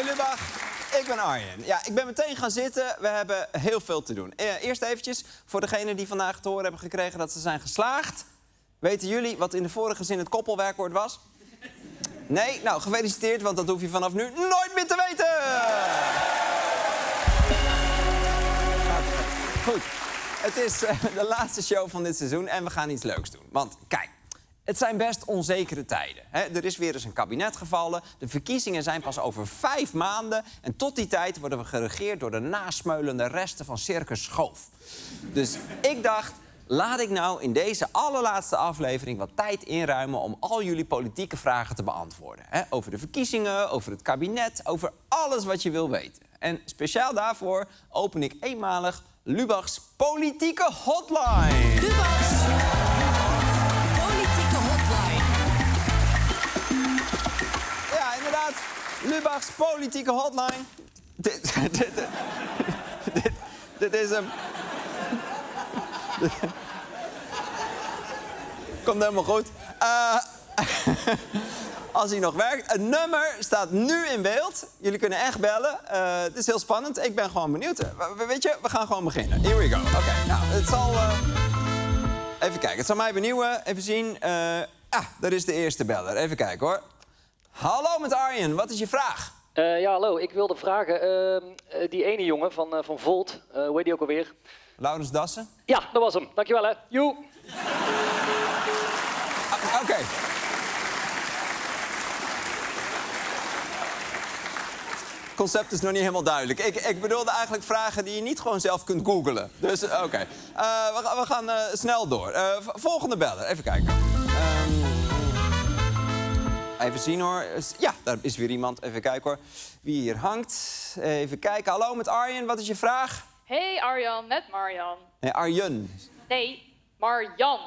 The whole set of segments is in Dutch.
ben Lubach. Ik ben Arjen. Ja, ik ben meteen gaan zitten. We hebben heel veel te doen. Eerst eventjes, voor degenen die vandaag te horen hebben gekregen dat ze zijn geslaagd. Weten jullie wat in de vorige zin het koppelwerkwoord was? Nee? Nou, gefeliciteerd, want dat hoef je vanaf nu nooit meer te weten! Goed. Het is de laatste show van dit seizoen en we gaan iets leuks doen. Want kijk, het zijn best onzekere tijden. Hè? Er is weer eens een kabinet gevallen. De verkiezingen zijn pas over 5 maanden. En tot die tijd worden we geregeerd door de nasmeulende resten van Circus Schoof. Dus ik dacht, laat ik nou in deze allerlaatste aflevering wat tijd inruimen om al jullie politieke vragen te beantwoorden. Hè? Over de verkiezingen, over het kabinet, over alles wat je wil weten. En speciaal daarvoor open ik eenmalig Lubach's politieke hotline. Lubach's politieke hotline. Ja, inderdaad. Lubach's politieke hotline. Dit is hem. Komt helemaal goed. Als hij nog werkt. Het nummer staat nu in beeld. Jullie kunnen echt bellen. Het is heel spannend. Ik ben gewoon benieuwd. Weet je, we gaan gewoon beginnen. Here we go. Oké, nou, het zal... Even kijken, het zal mij benieuwen. Even zien. Daar is de eerste beller. Even kijken, hoor. Hallo met Arjen, wat is je vraag? Ja, hallo. Ik wilde vragen, die ene jongen van Volt, hoe heet die ook alweer? Laurens Dassen? Ja, dat was hem. Dankjewel, hè. Joe. Oké. Het concept is nog niet helemaal duidelijk. Ik bedoelde eigenlijk vragen die je niet gewoon zelf kunt googlen. Dus oké. We gaan snel door. Volgende beller, even kijken. Even zien, hoor. Ja, daar is weer iemand. Even kijken, hoor. Wie hier hangt. Even kijken. Hallo met Arjen, wat is je vraag? Hey Arjan, met Marjan. Nee, Arjen. Nee, Marjan.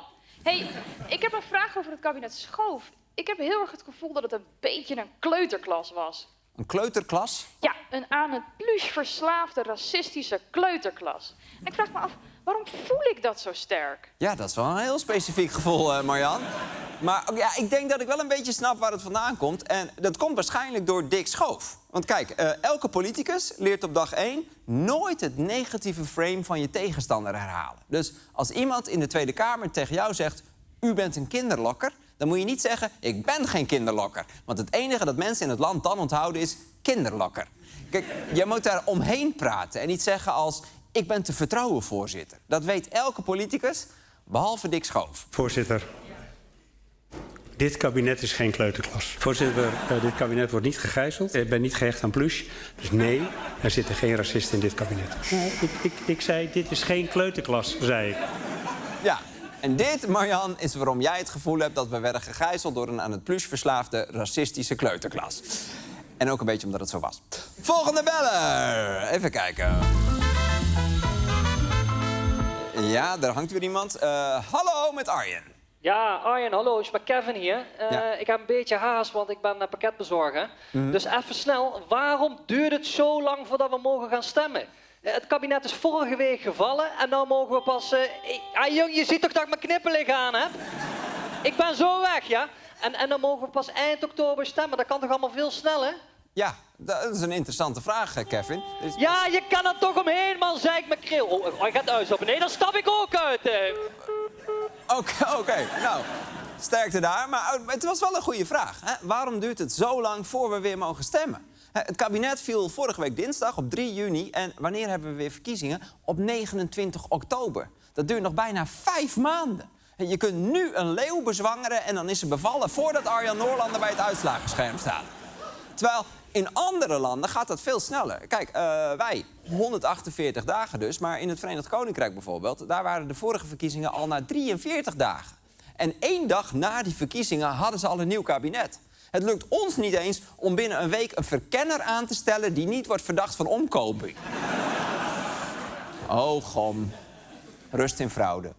Hey, ik heb een vraag over het kabinet Schoof. Ik heb heel erg het gevoel dat het een beetje een kleuterklas was. Een kleuterklas? Ja, een aan het pluche verslaafde racistische kleuterklas. En ik vraag me af, waarom voel ik dat zo sterk? Ja, dat is wel een heel specifiek gevoel, Marjan. Maar ja, ik denk dat ik wel een beetje snap waar het vandaan komt. En dat komt waarschijnlijk door Dick Schoof. Want kijk, elke politicus leert op dag 1 nooit het negatieve frame van je tegenstander herhalen. Dus als iemand in de Tweede Kamer tegen jou zegt, u bent een kinderlokker, dan moet je niet zeggen, ik ben geen kinderlokker. Want het enige dat mensen in het land dan onthouden is kinderlokker. Kijk, je moet daar omheen praten en niet zeggen als, ik ben te vertrouwen voorzitter. Dat weet elke politicus, behalve Dick Schoof. Voorzitter, dit kabinet is geen kleuterklas. Voorzitter, dit kabinet wordt niet gegijzeld. Ik ben niet gehecht aan pluche. Dus nee, er zitten geen racisten in dit kabinet. Nee, ik zei, dit is geen kleuterklas, zei ik. Ja, en dit, Marjan, is waarom jij het gevoel hebt dat we werden gegijzeld door een aan het pluche verslaafde racistische kleuterklas. En ook een beetje omdat het zo was. Volgende beller. Even kijken. Ja, daar hangt weer iemand. Hallo met Arjen. Ja, Arjen, hallo. Is met Kevin hier. Ja. Ik heb een beetje haast, want ik ben pakketbezorger. Dus even snel, waarom duurt het zo lang voordat we mogen gaan stemmen? Het kabinet is vorige week gevallen en nu mogen we pas... jong, je ziet toch dat ik mijn knipperlig aan heb? Ik ben zo weg, ja? En dan mogen we pas eind oktober stemmen. Dat kan toch allemaal veel sneller? Ja, dat is een interessante vraag, Kevin. Dus... Ja, je kan er toch omheen, man, zei ik met kril. Oh, hij gaat uitstappen. Nee, dan stap ik ook uit. Oké. Nou, sterkte daar. Maar het was wel een goede vraag. Hè? Waarom duurt het zo lang voor we weer mogen stemmen? Het kabinet viel vorige week dinsdag op 3 juni. En wanneer hebben we weer verkiezingen? Op 29 oktober. Dat duurt nog bijna 5 maanden. Je kunt nu een leeuw bezwangeren en dan is ze bevallen voordat Arjan Noorlander bij het uitslagenscherm staat. Terwijl in andere landen gaat dat veel sneller. Kijk, wij, 148 dagen dus, maar in het Verenigd Koninkrijk bijvoorbeeld, daar waren de vorige verkiezingen al na 43 dagen. En 1 dag na die verkiezingen hadden ze al een nieuw kabinet. Het lukt ons niet eens om binnen een week een verkenner aan te stellen die niet wordt verdacht van omkoping. Oh, gom. Rust in fraude.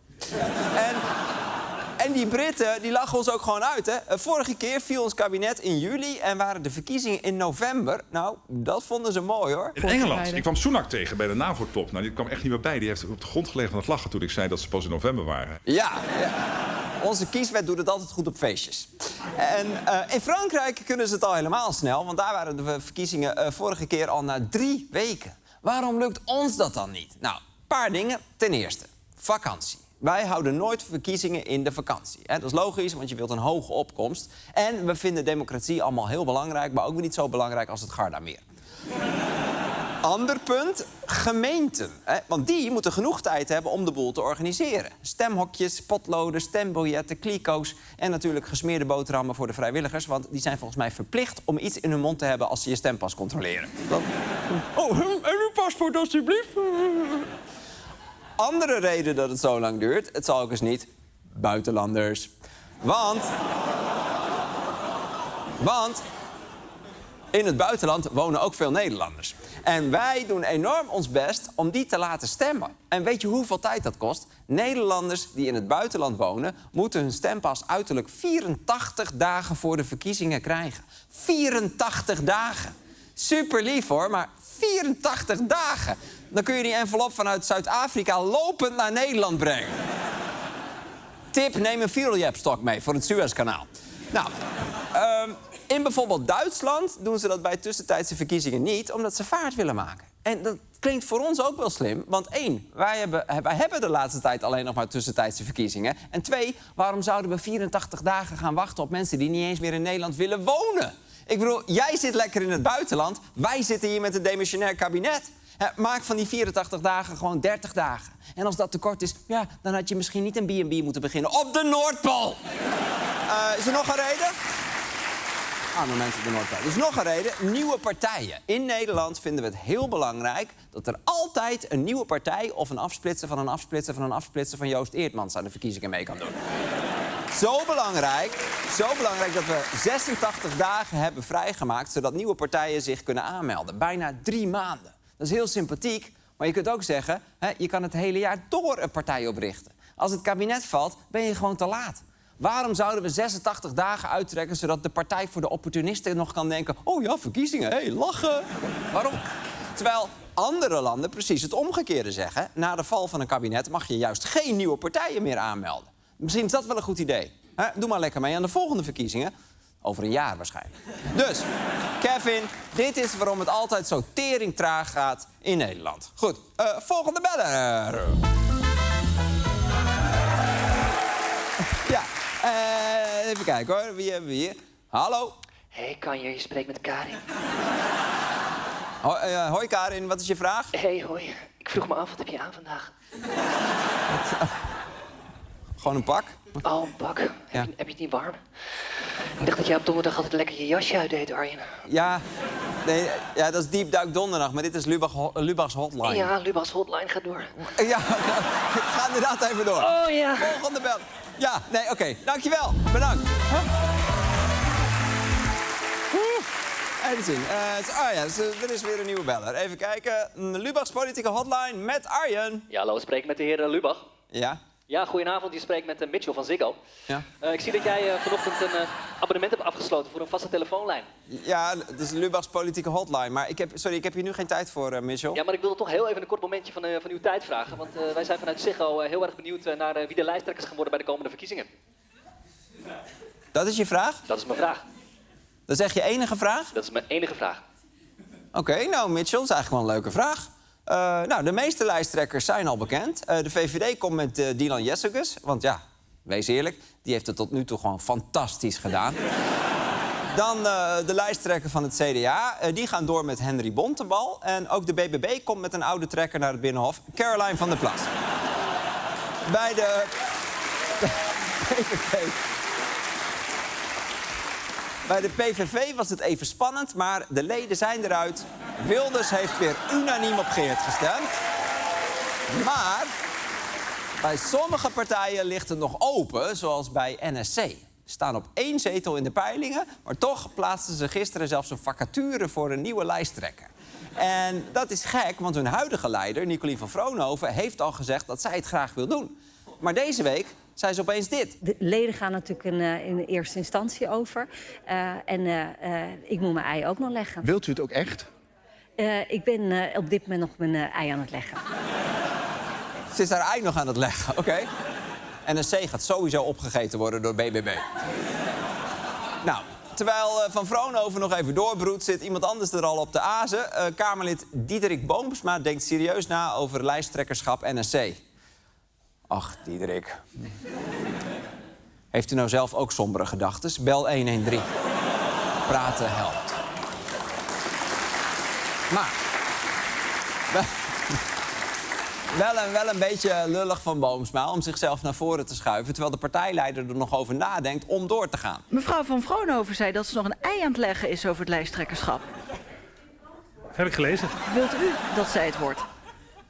En die Britten, die lachen ons ook gewoon uit, hè. Vorige keer viel ons kabinet in juli en waren de verkiezingen in november. Nou, dat vonden ze mooi, hoor. In Engeland. Ik kwam Sunak tegen bij de NAVO-top. Nou, die kwam echt niet meer bij. Die heeft op de grond gelegen van het lachen toen ik zei dat ze pas in november waren. Ja. Onze kieswet doet het altijd goed op feestjes. En in Frankrijk kunnen ze het al helemaal snel, want daar waren de verkiezingen vorige keer al na 3 weken. Waarom lukt ons dat dan niet? Nou, een paar dingen. Ten eerste, vakantie. Wij houden nooit verkiezingen in de vakantie. Dat is logisch, want je wilt een hoge opkomst. En we vinden democratie allemaal heel belangrijk, maar ook weer niet zo belangrijk als het Gardameer. Ander punt, gemeenten. Want die moeten genoeg tijd hebben om de boel te organiseren. Stemhokjes, potloden, stembiljetten, kliko's... en natuurlijk gesmeerde boterhammen voor de vrijwilligers... want die zijn volgens mij verplicht om iets in hun mond te hebben... als ze je stempas controleren. Oh, en uw paspoort alstublieft. Andere reden dat het zo lang duurt, het zal ook eens niet, buitenlanders. Want in het buitenland wonen ook veel Nederlanders. En wij doen enorm ons best om die te laten stemmen. En weet je hoeveel tijd dat kost? Nederlanders die in het buitenland wonen... moeten hun stempas uiterlijk 84 dagen voor de verkiezingen krijgen. 84 dagen. Super lief hoor, maar 84 dagen. Dan kun je die envelop vanuit Zuid-Afrika lopend naar Nederland brengen. Tip, neem een vierjepstok mee voor het Suezkanaal. Nou, in bijvoorbeeld Duitsland doen ze dat bij tussentijdse verkiezingen niet... omdat ze vaart willen maken. En dat klinkt voor ons ook wel slim. Want 1, wij hebben de laatste tijd alleen nog maar tussentijdse verkiezingen. En 2, waarom zouden we 84 dagen gaan wachten op mensen... die niet eens meer in Nederland willen wonen? Ik bedoel, jij zit lekker in het buitenland. Wij zitten hier met een demissionair kabinet. Maak van die 84 dagen gewoon 30 dagen. En als dat te kort is, ja, dan had je misschien niet een B&B moeten beginnen op de Noordpool. Is er nog een reden? Arme mensen op de Noordpool. Dus nog een reden, nieuwe partijen. In Nederland vinden we het heel belangrijk... dat er altijd een nieuwe partij of een afsplitser van een afsplitser van een afsplitser... van Joost Eertmans aan de verkiezingen mee kan doen. Zo belangrijk dat we 86 dagen hebben vrijgemaakt... zodat nieuwe partijen zich kunnen aanmelden. Bijna 3 maanden. Dat is heel sympathiek, maar je kunt ook zeggen... je kan het hele jaar door een partij oprichten. Als het kabinet valt, ben je gewoon te laat. Waarom zouden we 86 dagen uittrekken... zodat de Partij voor de Opportunisten nog kan denken... oh ja, verkiezingen, hé, lachen. Waarom? Terwijl andere landen precies het omgekeerde zeggen. Na de val van een kabinet mag je juist geen nieuwe partijen meer aanmelden. Misschien is dat wel een goed idee. Doe maar lekker mee aan de volgende verkiezingen. Over een jaar waarschijnlijk. Dus, Kevin, dit is waarom het altijd zo tering traag gaat in Nederland. Goed, volgende beller. Ja, even kijken hoor. Wie hebben we hier? Hallo? Hey Kanje, je spreekt met Karin. Hoi Karin, wat is je vraag? Hey, hoi. Ik vroeg me af, wat heb je aan vandaag? Gewoon een pak? Oh, een pak. Ja. Heb je het niet warm? Ik dacht dat jij op donderdag altijd lekker je jasje uitdeed, Arjen. Ja, nee, ja, dat is Diep Duik Donderdag, maar dit is Lubach's Hotline. Ja, Lubach's Hotline gaat door. Ja, ik ga inderdaad even door. Oh ja. Volgende bel. Ja, nee, oké. Dankjewel. Bedankt. Even zien. Er is weer een nieuwe beller. Even kijken. Lubach's Politieke Hotline met Arjen. Ja, hallo, spreek met de heer Lubach. Ja? Ja, goedenavond. Je spreekt met Mitchell van Ziggo. Ja? Ik zie dat jij vanochtend een abonnement hebt afgesloten voor een vaste telefoonlijn. Ja, het is Lubach's Politieke Hotline. Maar ik heb hier nu geen tijd voor, Mitchell. Ja, maar ik wilde toch heel even een kort momentje van uw tijd vragen. Want wij zijn vanuit Ziggo heel erg benieuwd naar wie de lijsttrekkers gaan worden bij de komende verkiezingen. Dat is je vraag? Dat is mijn vraag. Dat is echt je enige vraag? Dat is mijn enige vraag. Oké, nou Mitchell, dat is eigenlijk wel een leuke vraag. Nou, de meeste lijsttrekkers zijn al bekend. De VVD komt met Dylan Jessegus. Want ja, wees eerlijk, die heeft het tot nu toe gewoon fantastisch gedaan. Dan de lijsttrekker van het CDA. Die gaan door met Henry Bontebal. En ook de BBB komt met een oude trekker naar het Binnenhof. Caroline van der Plas. Bij de PVV... Bij de PVV was het even spannend, maar de leden zijn eruit. Wilders heeft weer unaniem op Geert gestemd. Maar bij sommige partijen ligt het nog open, zoals bij NSC. Ze staan op 1 zetel in de peilingen, maar toch plaatsten ze gisteren zelfs een vacature voor een nieuwe lijsttrekker. En dat is gek, want hun huidige leider, Nicolien van Vroonhoven, heeft al gezegd dat zij het graag wil doen. Maar deze week zei ze opeens dit. De leden gaan natuurlijk in de eerste instantie over. Ik moet mijn ei ook nog leggen. Wilt u het ook echt? Ik ben op dit moment nog mijn ei aan het leggen. Ze is haar ei nog aan het leggen, oké. NSC gaat sowieso opgegeten worden door BBB. Nou, terwijl Van Vroonhoven nog even doorbroedt, zit iemand anders er al op de azen. Kamerlid Diederik Boomsma denkt serieus na over lijsttrekkerschap NSC. Ach, Diederik. Heeft u nou zelf ook sombere gedachten? Bel 113. Praten helpt. Maar... Wel een beetje lullig van Boomsma om zichzelf naar voren te schuiven... terwijl de partijleider er nog over nadenkt om door te gaan. Mevrouw Van Vroonhoven zei dat ze nog een ei aan het leggen is over het lijsttrekkerschap. Heb ik gelezen. Wilt u dat zij het wordt?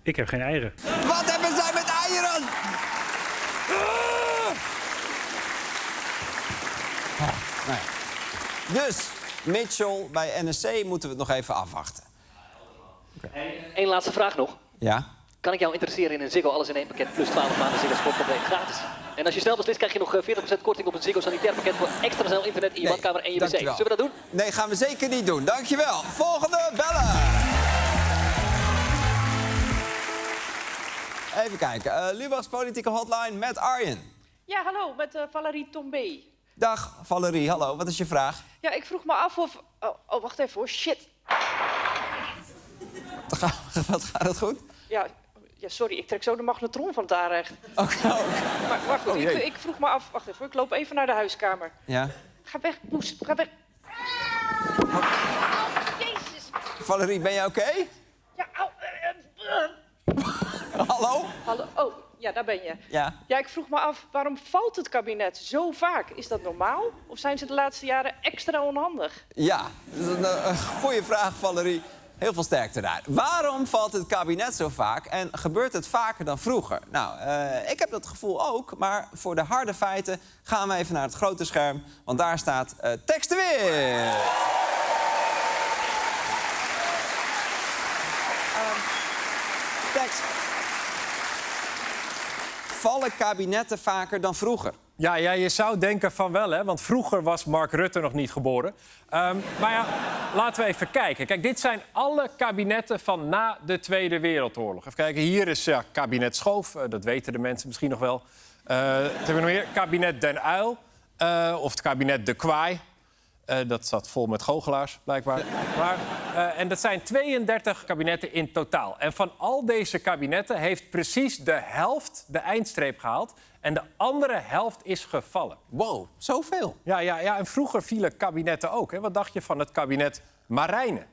Ik heb geen eieren. Wat hebben zij met eieren? Nou ja. Dus, Mitchell, bij NSC moeten we het nog even afwachten. Eén laatste vraag nog. Ja? Kan ik jou interesseren in een Ziggo Alles in één pakket plus 12 maanden Ziggo Sport compleet gratis? En als je snel beslist krijg je nog 40% korting op een Ziggo sanitair pakket voor extra snel internet in je badkamer en je wc. Zullen we dat doen? Nee, gaan we zeker niet doen. Dankjewel. Volgende bellen. Even kijken. Lubachs politieke hotline met Arjen. Ja, hallo, met Valerie Tombé. Dag Valerie, hallo. Wat is je vraag? Ja, ik vroeg me af of... Oh, wacht even hoor, shit. Wat gaat het goed? Ja, sorry, ik trek zo de magnetron van het aanrecht. Oké. Maar wacht goed, ik vroeg me af... Wacht even, ik loop even naar de huiskamer. Ja? Ga weg, Poes, ga weg. Jezus. Valerie, ben je oké? Ja, au. Hallo? Hallo, oh, ja, daar ben je. Ja. Ja, ik vroeg me af, waarom valt het kabinet zo vaak? Is dat normaal? Of zijn ze de laatste jaren extra onhandig? Ja, dat is een goede vraag, Valerie. Heel veel sterkte daar. Waarom valt het kabinet zo vaak en gebeurt het vaker dan vroeger? Nou, ik heb dat gevoel ook, maar voor de harde feiten gaan we even naar het grote scherm. Want daar staat tekst te weer. Tekst. Vallen kabinetten vaker dan vroeger? Ja, je zou denken van wel, hè? Want vroeger was Mark Rutte nog niet geboren. Maar ja, laten we even kijken. Kijk, dit zijn alle kabinetten van na de Tweede Wereldoorlog. Even kijken, hier is kabinet Schoof. Dat weten de mensen misschien nog wel. Wat hebben we nog meer? Kabinet Den Uyl. Of het kabinet De Kwaai. Dat zat vol met goochelaars, blijkbaar. En dat zijn 32 kabinetten in totaal. En van al deze kabinetten heeft precies de helft de eindstreep gehaald. En de andere helft is gevallen. Wow, zoveel. Ja, en vroeger vielen kabinetten ook. Hè? Wat dacht je van het kabinet Marijnen?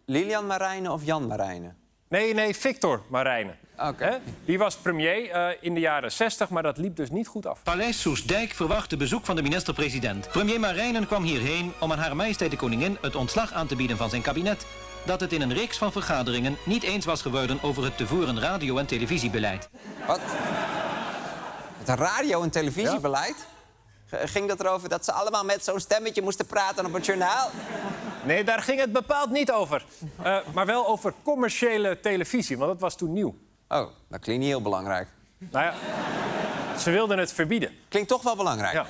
Lilian Marijnen of Jan Marijnen? Nee, Victor Marijnen. Oké. Die was premier in de jaren 60, maar dat liep dus niet goed af. Paleis Soestdijk verwachtte bezoek van de minister-president. Premier Marijnen kwam hierheen om aan Hare Majesteit de Koningin het ontslag aan te bieden van zijn kabinet. Dat het in een reeks van vergaderingen niet eens was geworden over het te voeren radio- en televisiebeleid. Wat? Het radio- en televisiebeleid? Ging dat erover dat ze allemaal met zo'n stemmetje moesten praten op het journaal? Nee, daar ging het bepaald niet over. Maar wel over commerciële televisie, want dat was toen nieuw. Oh, dat klinkt niet heel belangrijk. Nou ja, ze wilden het verbieden. Klinkt toch wel belangrijk. Ja.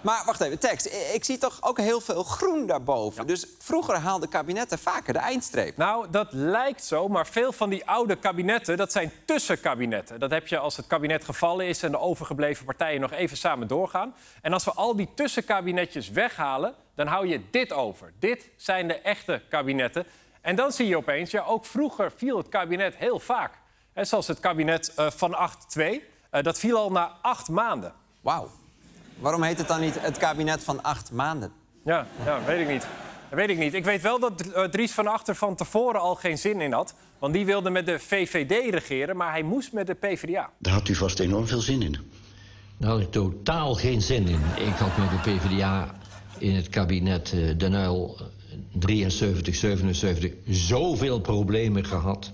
Maar wacht even, tekst. Ik zie toch ook heel veel groen daarboven. Ja. Dus vroeger haalden kabinetten vaker de eindstreep. Nou, dat lijkt zo, maar veel van die oude kabinetten, dat zijn tussenkabinetten. Dat heb je als het kabinet gevallen is en de overgebleven partijen nog even samen doorgaan. En als we al die tussenkabinetjes weghalen, dan hou je dit over. Dit zijn de echte kabinetten. En dan zie je opeens, ja, ook vroeger viel het kabinet heel vaak. He, zoals het kabinet van 8-2, dat viel al na 8 maanden. Wauw. Waarom heet het dan niet het kabinet van 8 maanden? Ja, weet ik niet. Dat weet ik niet. Ik weet wel dat Dries van Achter van tevoren al geen zin in had. Want die wilde met de VVD regeren, maar hij moest met de PvdA. Daar had u vast enorm veel zin in. Daar had ik totaal geen zin in. Ik had met de PvdA in het kabinet Den Uyl 73, 77 zoveel problemen gehad.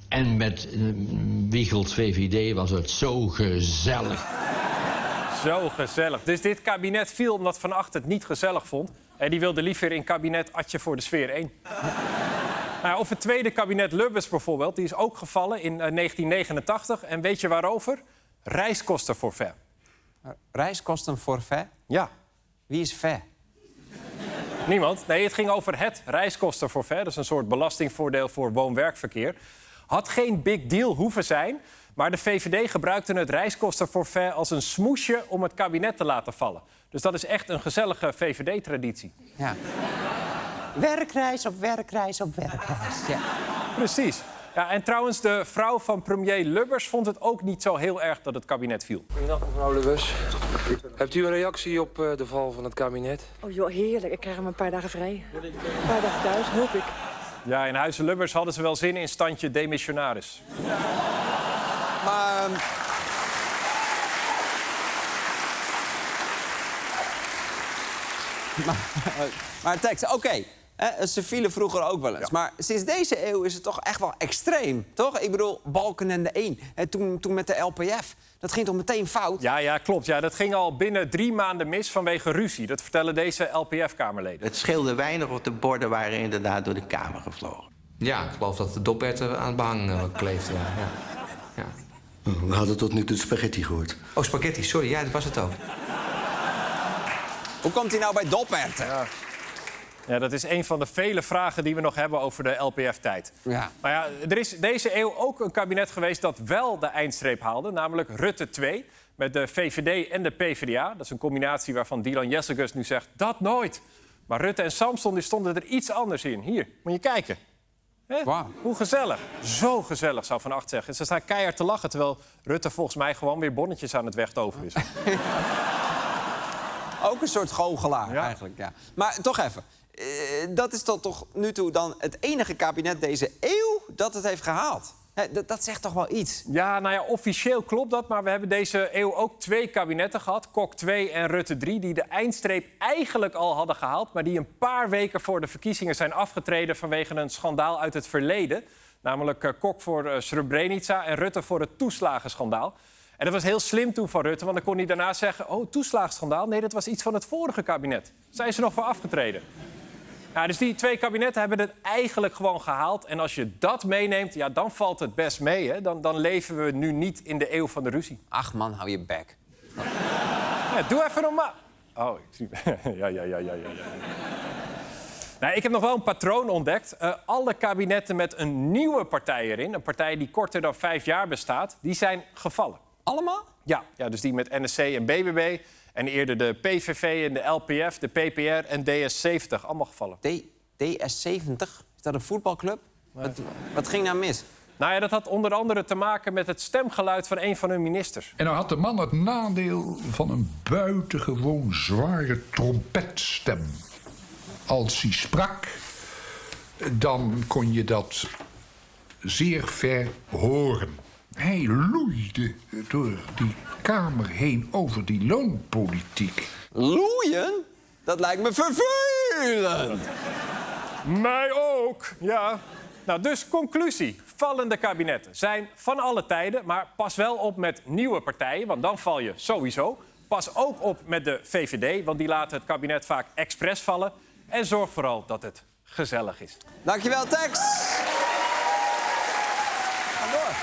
En met Wiegels VVD was het zo gezellig. Zo gezellig. Dus dit kabinet viel omdat Van Acht het niet gezellig vond. En die wilde liever in kabinet Atje voor de sfeer 1. Nou, of het tweede kabinet Lubbers bijvoorbeeld, die is ook gevallen in 1989. En weet je waarover? Reiskostenforfait. Reiskostenforfait? Ja. Wie is fait? Niemand. Nee, het ging over het reiskostenforfait. Dat is een soort belastingvoordeel voor woon-werkverkeer. Had geen big deal hoeven zijn. Maar de VVD gebruikte het reiskostenforfait als een smoesje om het kabinet te laten vallen. Dus dat is echt een gezellige VVD-traditie. Ja. Werkreis op werkreis op werkreis. Ja. Precies. Ja, en trouwens, de vrouw van premier Lubbers vond het ook niet zo heel erg dat het kabinet viel. Goedendag, mevrouw Lubbers. Hebt u een reactie op de val van het kabinet? Oh joh, heerlijk. Ik krijg hem een paar dagen vrij. Een paar dagen thuis, hoop ik. Ja, in Huizen Lubbers hadden ze wel zin in standje demissionaris. Maar... Maar tekst, oké. Ze vielen vroeger ook wel eens. Ja. Maar sinds deze eeuw is het toch echt wel extreem, toch? Ik bedoel, Balkenende 1. Toen met de LPF. Dat ging toch meteen fout? Ja, klopt. Ja, dat ging al binnen 3 maanden mis vanwege ruzie. Dat vertellen deze LPF-kamerleden. Het scheelde weinig of de borden waren inderdaad door de Kamer gevlogen. Ja, ik geloof dat de doperten aan het behang kleefden. Ja. We hadden tot nu toe spaghetti gehoord. Oh, spaghetti, sorry. Ja, dat was het ook. Hoe komt hij nou bij doperten? Ja, dat is een van de vele vragen die we nog hebben over de LPF-tijd. Ja. Maar ja, er is deze eeuw ook een kabinet geweest dat wel de eindstreep haalde. Namelijk Rutte 2, met de VVD en de PvdA. Dat is een combinatie waarvan Dylan Jessicus nu zegt, dat nooit. Maar Rutte en Samson die stonden er iets anders in. Hier, moet je kijken. Wow. Hoe gezellig. Zo gezellig, zou Van Agt zeggen. Ze staan keihard te lachen, terwijl Rutte volgens mij gewoon weer bonnetjes aan het wegtoveren is. Ook een soort goochelaar, eigenlijk. Ja. Maar toch even. Dat is toch nu toe dan het enige kabinet deze eeuw dat het heeft gehaald. Dat zegt toch wel iets? Ja, nou ja, officieel klopt dat. Maar we hebben deze eeuw ook 2 kabinetten gehad. Kok 2 en Rutte 3, die de eindstreep eigenlijk al hadden gehaald, maar die een paar weken voor de verkiezingen zijn afgetreden vanwege een schandaal uit het verleden. Namelijk Kok voor Srebrenica en Rutte voor het toeslagenschandaal. En dat was heel slim toen van Rutte, want dan kon hij daarna zeggen, oh, toeslagenschandaal? Nee, dat was iets van het vorige kabinet. Zijn ze nog voor afgetreden? Ja, dus die 2 kabinetten hebben het eigenlijk gewoon gehaald. En als je dat meeneemt, ja, dan valt het best mee. Hè? Dan leven we nu niet in de eeuw van de ruzie. Ach man, hou je bek. Ja, doe even normaal. Oh, ik zie... ja. Nou, ik heb nog wel een patroon ontdekt. Alle kabinetten met een nieuwe partij erin, een partij die korter dan 5 jaar bestaat, die zijn gevallen. Allemaal? Ja, dus die met NSC en BBB. En eerder de PVV en de LPF, de PPR en DS70. Allemaal gevallen. DS70? Is dat een voetbalclub? Nee. Wat ging nou mis? Nou ja, dat had onder andere te maken met het stemgeluid van een van hun ministers. En dan had de man het nadeel van een buitengewoon zware trompetstem. Als hij sprak, dan kon je dat zeer ver horen. Hij loeide door die Kamer heen over die loonpolitiek. Loeien? Dat lijkt me vervelend. Mij ook, ja. Nou, dus conclusie. Vallende kabinetten zijn van alle tijden, maar pas wel op met nieuwe partijen, want dan val je sowieso. Pas ook op met de VVD, want die laten het kabinet vaak expres vallen. En zorg vooral dat het gezellig is. Dankjewel, Tex. Ga door.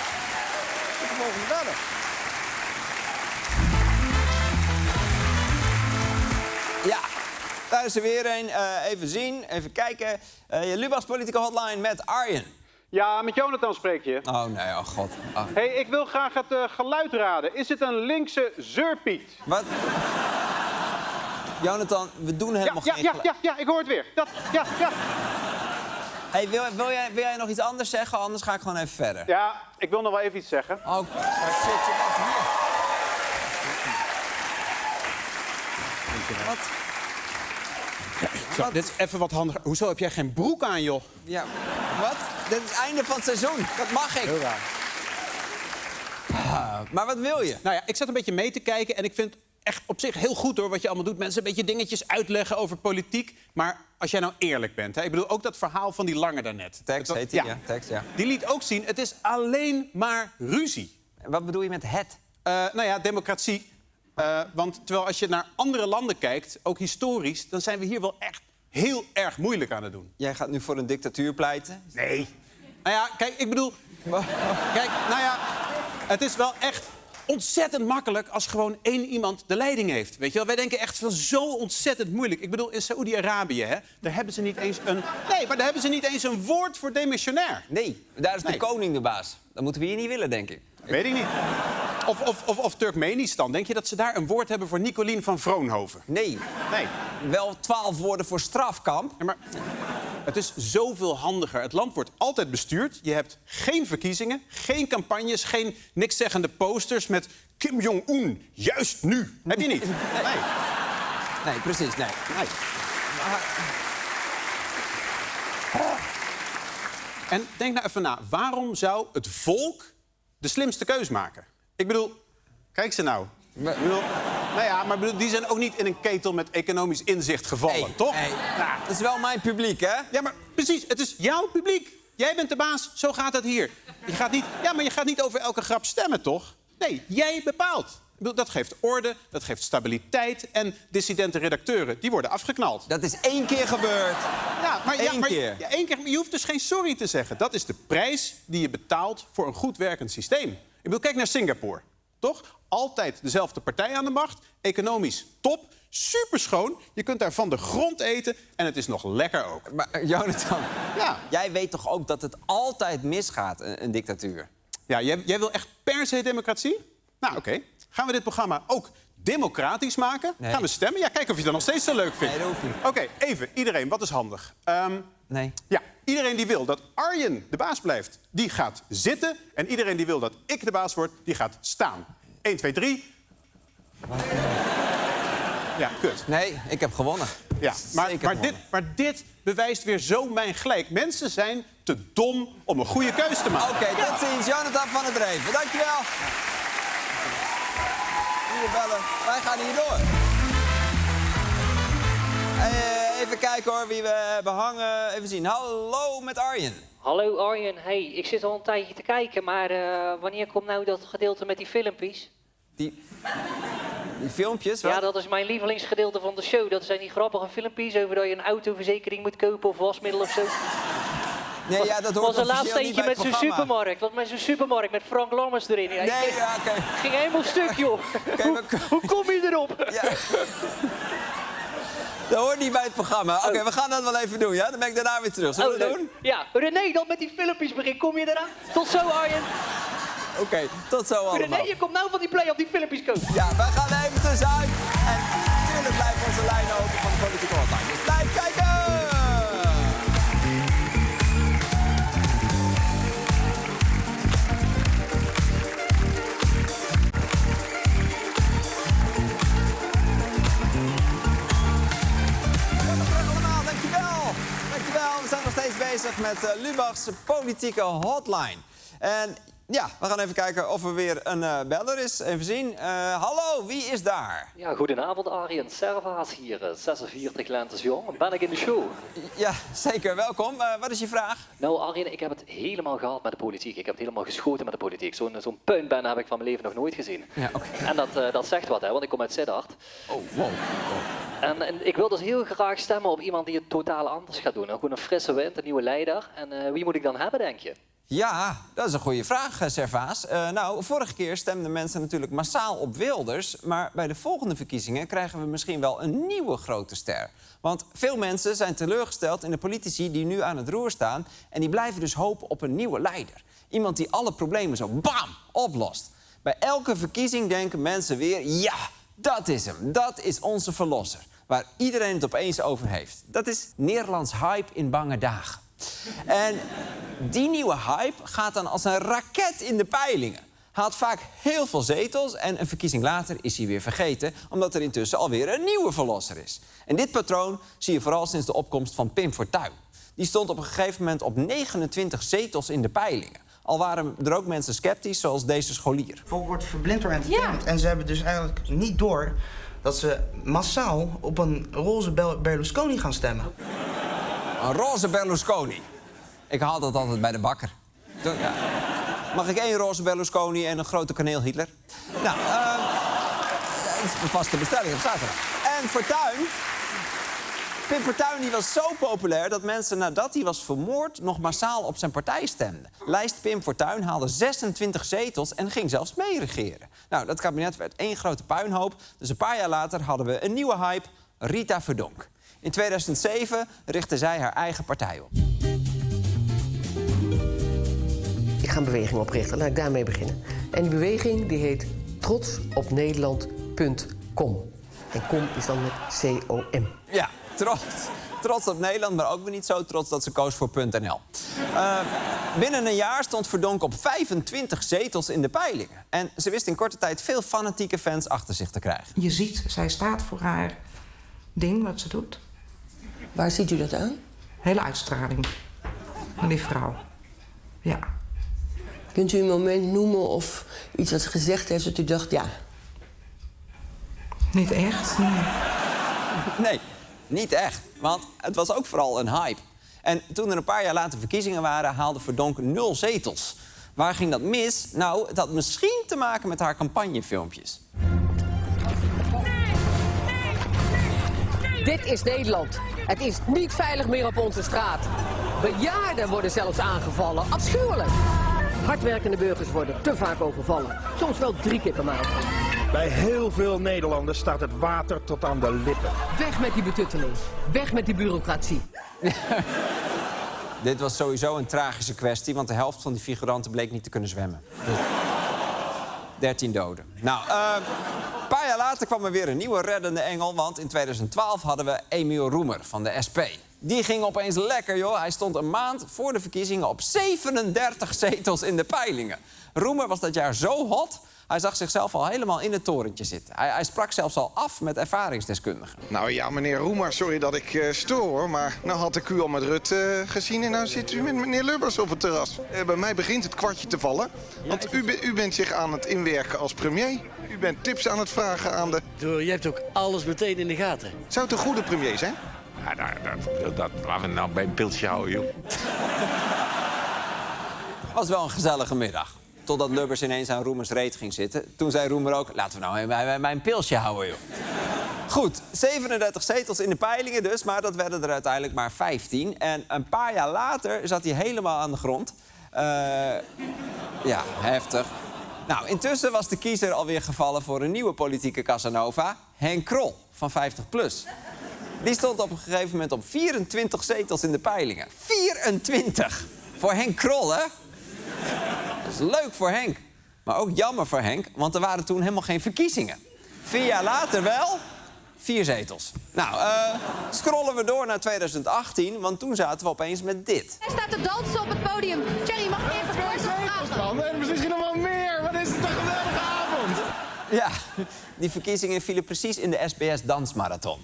Tot de volgende verder. Ja, daar is er weer een. Even zien, even kijken. Lubach's Political Hotline met Arjen. Ja, met Jonathan spreek je. Oh nee, oh god. Oh. Hey, ik wil graag het geluid raden. Is het een linkse zeurpiet? Wat? Jonathan, we doen helemaal geen geluid. Ja, ik hoor het weer. Ja. Hey, wil jij nog iets anders zeggen? Anders ga ik gewoon even verder. Ja, ik wil nog wel even iets zeggen. Oh, shit, je bent hier. Wat? Zo, dit is even wat handiger. Hoezo heb jij geen broek aan, joh? Ja, wat? Dit is het einde van het seizoen. Dat mag ik. Heel raar. Maar wat wil je? Nou ja, ik zat een beetje mee te kijken en ik vind het echt op zich heel goed hoor wat je allemaal doet. Mensen een beetje dingetjes uitleggen over politiek. Maar als jij nou eerlijk bent, hè? Ik bedoel ook dat verhaal van die Lange daarnet. Tex heet die, ja. Tex, ja. Die liet ook zien, het is alleen maar ruzie. Wat bedoel je met het? Nou ja, democratie. Want terwijl als je naar andere landen kijkt, ook historisch, dan zijn we hier wel echt heel erg moeilijk aan het doen. Jij gaat nu voor een dictatuur pleiten? Nee. Nou ja, kijk, ik bedoel... Kijk, nou ja, het is wel echt ontzettend makkelijk als gewoon 1 iemand de leiding heeft. Weet je wel, wij denken echt van zo ontzettend moeilijk. Ik bedoel, in Saoedi-Arabië, hè, daar hebben ze niet eens een... Nee, maar daar hebben ze niet eens een woord voor demissionair. Nee, daar is de koning de baas. Dat moeten we hier niet willen, denk ik. Weet ik niet. Of Turkmenistan. Denk je dat ze daar een woord hebben voor Nicolien van Vroonhoven? Nee. Wel 12 woorden voor strafkamp. Ja, maar het is zoveel handiger. Het land wordt altijd bestuurd. Je hebt geen verkiezingen, geen campagnes, geen nikszeggende posters met Kim Jong-un, juist nu. Heb je niet? Nee, precies, nee. En denk nou even na. Waarom zou het volk de slimste keus maken? Ik bedoel, kijk ze nou. Die zijn ook niet in een ketel met economisch inzicht gevallen, toch? Nou, dat is wel mijn publiek, hè? Ja, maar precies, het is jouw publiek. Jij bent de baas, zo gaat het hier. Je gaat niet over elke grap stemmen, toch? Nee, jij bepaalt. Ik bedoel, dat geeft orde, dat geeft stabiliteit. En dissidente redacteuren, die worden afgeknald. Dat is 1 keer gebeurd. Ja, maar Eén keer. Ja, 1 keer. Maar je hoeft dus geen sorry te zeggen. Dat is de prijs die je betaalt voor een goed werkend systeem. Ik bedoel, kijk naar Singapore. Toch? Altijd dezelfde partij aan de macht. Economisch top. Superschoon. Je kunt daar van de grond eten. En het is nog lekker ook. Maar Jonathan, jij weet toch ook dat het altijd misgaat, een dictatuur? Ja, jij wil echt per se democratie? Nou, oké. Gaan we dit programma ook democratisch maken? Nee. Gaan we stemmen? Ja, kijken of je dat nog steeds zo leuk vindt. Nee, dat hoeft niet. Oké, even. Iedereen, wat is handig? Nee. Ja, iedereen die wil dat Arjen de baas blijft, die gaat zitten. En iedereen die wil dat ik de baas word, die gaat staan. 1, 2, 3. Ja, kut. Nee, ik heb gewonnen. Ja, maar dit bewijst weer zo mijn gelijk. Mensen zijn te dom om een goede keus te maken. Oké, tot ziens. Jonathan van der Dreven. Dankjewel. Hier bellen. Wij gaan hier door. Even kijken hoor, wie we hebben hangen. Even zien. Hallo met Arjen. Hallo Arjen, hey, ik zit al een tijdje te kijken, maar wanneer komt nou dat gedeelte met die filmpjes? Die filmpjes? Wat? Ja, dat is mijn lievelingsgedeelte van de show. Dat zijn die grappige filmpjes over dat je een autoverzekering moet kopen of wasmiddel of zo. Nee, ja, dat hoort was een laatste officieel niet eentje bij met het zo'n programma. supermarkt. Wat met zo'n supermarkt met Frank Lammers erin. Ja, Nee, ja, oké. ging helemaal stuk, joh. Hoe kom je erop? Ja. Dat hoort niet bij het programma. Oké, we gaan dat wel even doen, ja? Dan ben ik daarna weer terug. Zullen we dat doen? Ja, René, dat met die filmpjes begint. Kom je eraan? Tot zo, Arjen. Oké, tot zo allemaal. René, je komt nou van die play op die filmpjes kopen. Ja, wij gaan er even tussenuit. En natuurlijk blijven onze lijnen open van de politieke hotline. Dus blijf kijken! Dankjewel. We zijn nog steeds bezig met Lubach's politieke hotline. En ja, we gaan even kijken of er weer een beller is. Even zien. Hallo, wie is daar? Ja, goedenavond Arjen. Servaas hier, 46 lentes jong. Ben ik in de show? Ja, zeker. Welkom. Wat is je vraag? Nou Arjen, ik heb het helemaal gehad met de politiek. Ik heb het helemaal geschoten met de politiek. Zo'n puinben heb ik van mijn leven nog nooit gezien. Ja, oké. En dat zegt wat, hè, want ik kom uit Sittard. Oh, wow. En ik wil dus heel graag stemmen op iemand die het totaal anders gaat doen. Gewoon een frisse wind, een nieuwe leider. En wie moet ik dan hebben, denk je? Ja, dat is een goede vraag, Servaas. Nou, vorige keer stemden mensen natuurlijk massaal op Wilders. Maar bij de volgende verkiezingen krijgen we misschien wel een nieuwe grote ster. Want veel mensen zijn teleurgesteld in de politici die nu aan het roer staan. En die blijven dus hopen op een nieuwe leider. Iemand die alle problemen zo bam oplost. Bij elke verkiezing denken mensen weer, ja, dat is hem. Dat is onze verlosser. Waar iedereen het opeens over heeft. Dat is Nederlands hype in bange dagen. En die nieuwe hype gaat dan als een raket in de peilingen. Haalt vaak heel veel zetels en een verkiezing later is hij weer vergeten, omdat er intussen alweer een nieuwe verlosser is. En dit patroon zie je vooral sinds de opkomst van Pim Fortuyn. Die stond op een gegeven moment op 29 zetels in de peilingen. Al waren er ook mensen sceptisch, zoals deze scholier. Het volk wordt verblind door entertainment. Ja. En ze hebben dus eigenlijk niet door dat ze massaal op een roze Berlusconi gaan stemmen. Een roze Berlusconi. Ik haal dat altijd bij de bakker. Ja. Mag ik 1 roze Berlusconi en een grote kaneel Hitler? Nou, dat is een vaste bestelling op zaterdag. En Fortuyn... Pim Fortuyn die was zo populair dat mensen nadat hij was vermoord nog massaal op zijn partij stemden. Lijst Pim Fortuyn haalde 26 zetels en ging zelfs meeregeren. Nou, dat kabinet werd 1 grote puinhoop. Dus een paar jaar later hadden we een nieuwe hype, Rita Verdonk. In 2007 richtte zij haar eigen partij op. Ik ga een beweging oprichten. Laat ik daarmee beginnen. En die beweging die heet trotsopnederland.com. En com is dan met C-O-M. Ja, trots op Nederland, maar ook weer niet zo trots dat ze koos voor .nl. Binnen een jaar stond Verdonk op 25 zetels in de peilingen. En ze wist in korte tijd veel fanatieke fans achter zich te krijgen. Je ziet, zij staat voor haar ding, wat ze doet. Waar ziet u dat aan? Hele uitstraling. Een lief vrouw. Ja. Kunt u een moment noemen of iets wat ze gezegd heeft dat u dacht, ja... Niet echt, nee. Nee, niet echt. Want het was ook vooral een hype. En toen er een paar jaar later verkiezingen waren, haalde Verdonk 0 zetels. Waar ging dat mis? Nou, het had misschien te maken met haar campagnefilmpjes. Dit is Nederland. Het is niet veilig meer op onze straat. Bejaarden worden zelfs aangevallen. Afschuwelijk. Hardwerkende burgers worden te vaak overvallen. Soms wel 3 keer per maand. Bij heel veel Nederlanders staat het water tot aan de lippen. Weg met die betutteling. Weg met die bureaucratie. Dit was sowieso een tragische kwestie, want de helft van die figuranten bleek niet te kunnen zwemmen. 13 doden. Nou, een paar jaar later kwam er weer een nieuwe reddende engel, want in 2012 hadden we Emiel Roemer van de SP. Die ging opeens lekker, joh. Hij stond een maand voor de verkiezingen op 37 zetels in de peilingen. Roemer was dat jaar zo hot, hij zag zichzelf al helemaal in het torentje zitten. Hij sprak zelfs al af met ervaringsdeskundigen. Nou ja, meneer Roemer, sorry dat ik stoor, hoor. Maar nou had ik u al met Rutte gezien en nou zit u met meneer Lubbers op het terras. Bij mij begint het kwartje te vallen. Want u bent zich aan het inwerken als premier. U bent tips aan het vragen aan de... Je hebt ook alles meteen in de gaten. Zou het een goede premier zijn? Ja, dat laten we nou bij een pilsje houden, joh. Het was wel een gezellige middag. Totdat Lubbers ineens aan Roemers reet ging zitten. Toen zei Roemer ook, laten we nou bij een pilsje houden, joh. Goed, 37 zetels in de peilingen dus, maar dat werden er uiteindelijk maar 15. En een paar jaar later zat hij helemaal aan de grond. Ja, heftig. Nou, intussen was de kiezer alweer gevallen voor een nieuwe politieke Casanova. Henk Krol, van 50PLUS. Die stond op een gegeven moment op 24 zetels in de peilingen. 24! Voor Henk Krol, hè? Dat is leuk voor Henk. Maar ook jammer voor Henk, want er waren toen helemaal geen verkiezingen. 4 jaar later wel 4 zetels. Nou, scrollen we door naar 2018, want toen zaten we opeens met dit. Hij staat te dansen op het podium. Thierry, mag ik even kort vragen? En misschien nog wel meer. Wat is het een geweldige avond. Ja, die verkiezingen vielen precies in de SBS-dansmarathon.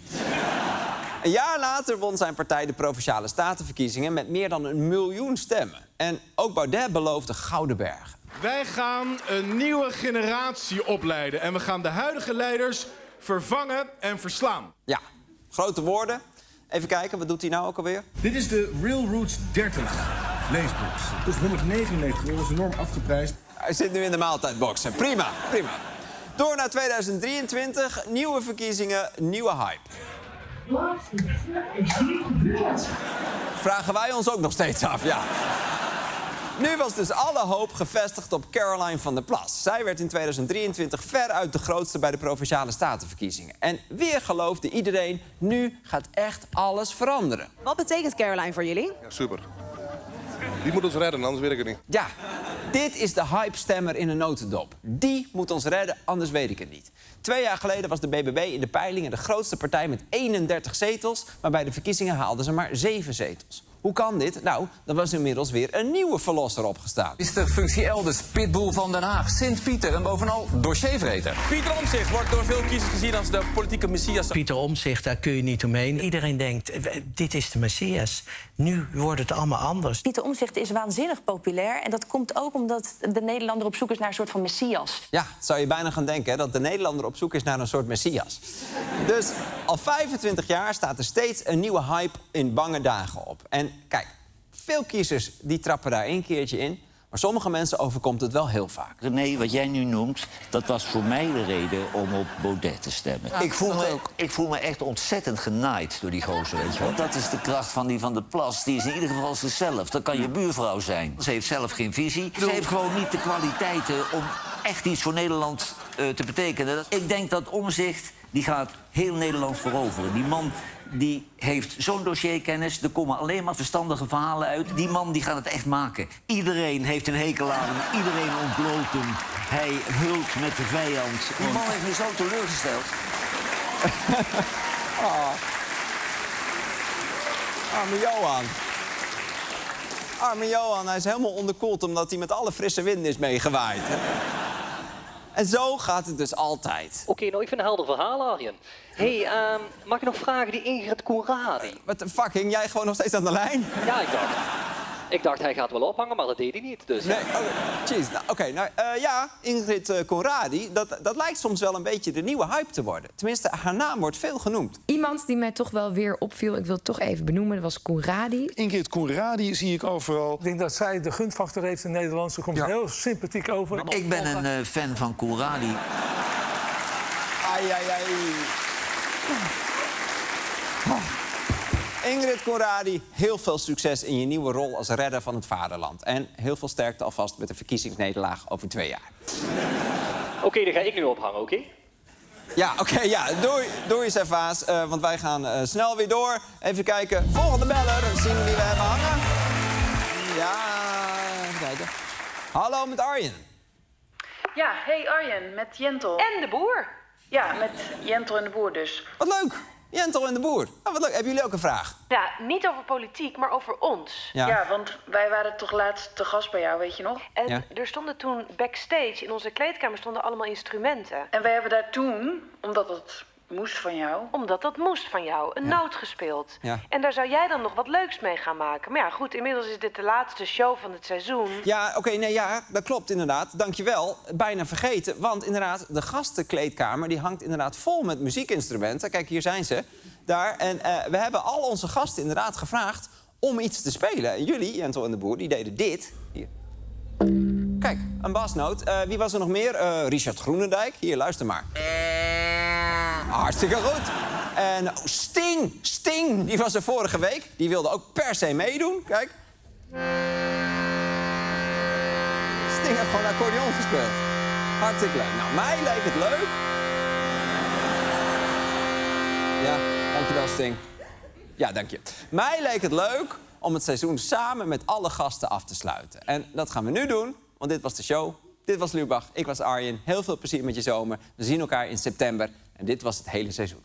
Een jaar later won zijn partij de Provinciale Statenverkiezingen met meer dan 1 miljoen stemmen. En ook Baudet beloofde gouden bergen. Wij gaan een nieuwe generatie opleiden en we gaan de huidige leiders vervangen en verslaan. Ja, grote woorden. Even kijken, wat doet hij nou ook alweer? Dit is de Real Roots 30 vleesbox. Dus 199 euro, is enorm afgeprijsd. Hij zit nu in de maaltijdboxen. Prima, prima. Door naar 2023, nieuwe verkiezingen, nieuwe hype. Wat is hier gebeurd? Vragen wij ons ook nog steeds af, ja. Nu was dus alle hoop gevestigd op Caroline van der Plas. Zij werd in 2023 veruit de grootste bij de Provinciale Statenverkiezingen. En weer geloofde iedereen, nu gaat echt alles veranderen. Wat betekent Caroline voor jullie? Ja, super. Die moet ons redden, anders weet ik het niet. Ja, dit is de hype-stemmer in een notendop. Die moet ons redden, anders weet ik het niet. 2 jaar geleden was de BBB in de peilingen de grootste partij met 31 zetels... maar bij de verkiezingen haalden ze maar 7 zetels. Hoe kan dit? Nou, er was inmiddels weer een nieuwe verlosser opgestaan. Is de functie elders pitbull van Den Haag, Sint-Pieter en bovenal dossiervreter. Pieter Omtzigt wordt door veel kiezers gezien als de politieke messias. Pieter Omtzigt, daar kun je niet omheen. Iedereen denkt, dit is de messias. Nu wordt het allemaal anders. Pieter Omtzigt is waanzinnig populair. En dat komt ook omdat de Nederlander op zoek is naar een soort van messias. Ja, zou je bijna gaan denken, hè, dat de Nederlander op zoek is naar een soort messias. Dus al 25 jaar staat er steeds een nieuwe hype in bange dagen op. En kijk, veel kiezers die trappen daar 1 keertje in... maar sommige mensen overkomt het wel heel vaak. René, wat jij nu noemt, dat was voor mij de reden om op Baudet te stemmen. Ja, ik voel me echt ontzettend genaaid door die gozer, weet je wel. Dat is de kracht van die Van der Plas. Die is in ieder geval zichzelf. Dat kan je buurvrouw zijn. Ze heeft zelf geen visie. Ze heeft gewoon niet de kwaliteiten om echt iets voor Nederland te betekenen. Ik denk dat Omtzigt die gaat heel Nederland veroveren. Die man die heeft zo'n dossierkennis, er komen alleen maar verstandige verhalen uit. Die man die gaat het echt maken. Iedereen heeft een hekel aan hem, iedereen ontbloot hem. Hij hult met de vijand. Die man heeft me zo teleurgesteld. Arme Johan. Arme Johan, hij is helemaal onderkoeld omdat hij met alle frisse wind is meegewaaid. Hè? En zo gaat het dus altijd. Oké, nou, ik vind een helder verhaal, Arjen. Hey, mag ik nog vragen die Ingrid Koeradi? Wat de fuck, hing jij gewoon nog steeds aan de lijn? Ja, ik dacht hij gaat wel ophangen, maar dat deed hij niet. Dus. Nee, jeez. Ja, Ingrid Conradi, dat lijkt soms wel een beetje de nieuwe hype te worden. Tenminste, haar naam wordt veel genoemd. Iemand die mij toch wel weer opviel, ik wil het toch even benoemen, dat was Conradi. Ingrid Conradi zie ik overal. Ik denk dat zij de gunfactor heeft in Nederland. Ze komt heel sympathiek over. Ik ben een fan van Conradi. Ai. Ingrid Conradi, heel veel succes in je nieuwe rol als redder van het vaderland. En heel veel sterkte alvast met de verkiezingsnederlaag over 2 jaar. Oké, dan ga ik nu ophangen, oké? Ja, oké. Doei Servaas, want wij gaan snel weer door. Even kijken, volgende beller, dan zien we wie we hebben hangen. Ja, even kijken. Hallo, met Arjen. Ja, hey Arjen, met Jentel. En de boer. Ja, met Jentel en de boer dus. Wat leuk, Jentel en de boer. Oh, wat leuk. Hebben jullie ook een vraag? Ja, niet over politiek, maar over ons. Ja, want wij waren toch laatst te gast bij jou, weet je nog? En er stonden toen backstage, in onze kleedkamer stonden allemaal instrumenten. En wij hebben daar toen, omdat het moest van jou... Omdat dat moest van jou, een noot gespeeld. Ja. En daar zou jij dan nog wat leuks mee gaan maken. Maar ja, goed, inmiddels is dit de laatste show van het seizoen. Ja, dat klopt inderdaad. Dankjewel. Bijna vergeten, want inderdaad, de gastenkleedkamer... die hangt inderdaad vol met muziekinstrumenten. Kijk, hier zijn ze. Daar. En we hebben al onze gasten inderdaad gevraagd om iets te spelen. En jullie, Jentel en de Boer, die deden dit. Hier. Kijk, een basnoot. Wie was er nog meer? Richard Groenendijk. Hier, luister maar. Hartstikke goed. En Sting, die was er vorige week. Die wilde ook per se meedoen. Kijk. Sting heeft gewoon accordeon gespeeld. Hartstikke leuk. Nou, mij leek het leuk. Ja, dankjewel Sting. Ja, dank je. Mij leek het leuk om het seizoen samen met alle gasten af te sluiten. En dat gaan we nu doen, want dit was de show. Dit was Lubach, ik was Arjen. Heel veel plezier met je zomer. We zien elkaar in september. En dit was het hele seizoen.